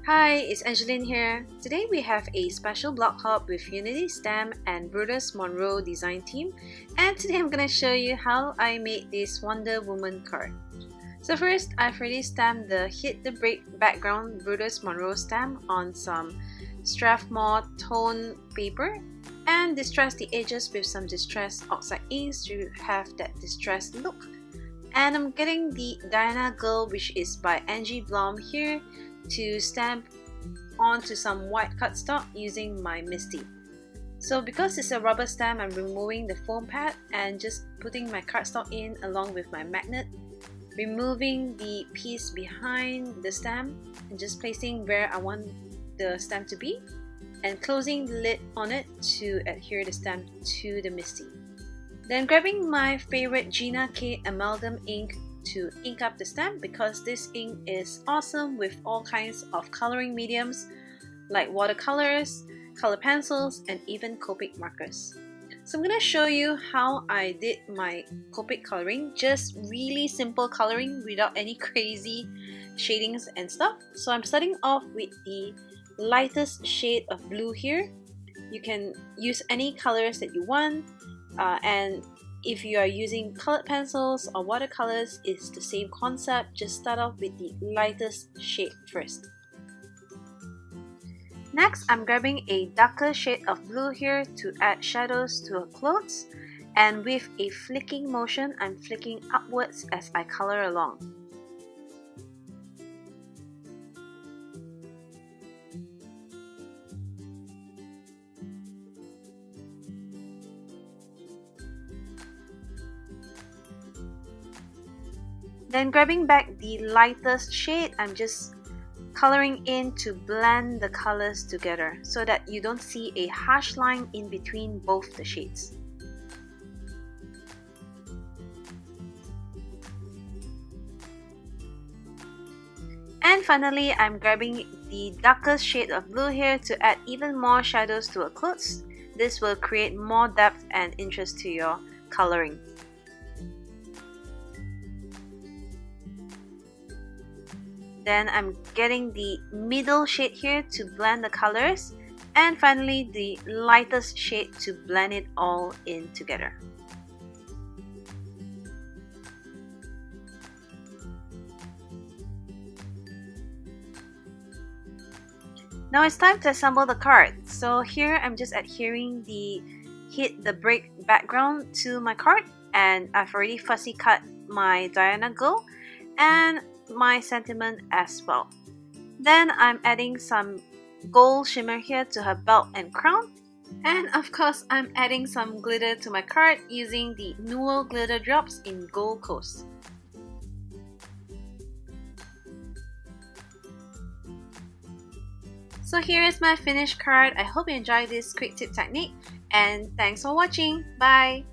Hi, it's Angeline here. Today we have a special blog hop with Unity Stamp and Brutus Monroe design team, and today I'm gonna show you how I made this Wonder Woman card. So first, I've already stamped the Hit the Break background Brutus Monroe stamp on some Strathmore tone paper and distressed the edges with some distressed oxide inks to have that distressed look. And I'm getting the Diana Girl, which is by Angie Blom here, to stamp onto some white cardstock using my Misty. So because it's a rubber stamp, I'm removing the foam pad and just putting my cardstock in along with my magnet, removing the piece behind the stamp and just placing where I want the stamp to be, and closing the lid on it to adhere the stamp to the Misty. Then grabbing my favorite Gina K amalgam ink to ink up the stamp, because this ink is awesome with all kinds of coloring mediums like watercolors, color pencils, and even Copic markers. So I'm going to show you how I did my Copic coloring, just really simple coloring without any crazy shadings and stuff. So I'm starting off with the lightest shade of blue here. You can use any colors that you want, and if you are using colored pencils or watercolors, it's the same concept. Just start off with the lightest shade first. Next, I'm grabbing a darker shade of blue here to add shadows to her clothes, and with a flicking motion, I'm flicking upwards as I color along. Then grabbing back the lightest shade, I'm just coloring in to blend the colors together so that you don't see a harsh line in between both the shades. And finally, I'm grabbing the darkest shade of blue here to add even more shadows to her clothes. This will create more depth and interest to your coloring. Then I'm getting the middle shade here to blend the colors, and finally the lightest shade to blend it all in together. Now it's time to assemble the card. So here I'm just adhering the Hit the Break background to my card, and I've already fussy cut my Diana Girl and my sentiment as well. Then I'm adding some gold shimmer here to her belt and crown, and of course I'm adding some glitter to my card using the Nuvo glitter drops in Gold Coast. So here is my finished card. I hope you enjoyed this quick tip technique, and thanks for watching. Bye!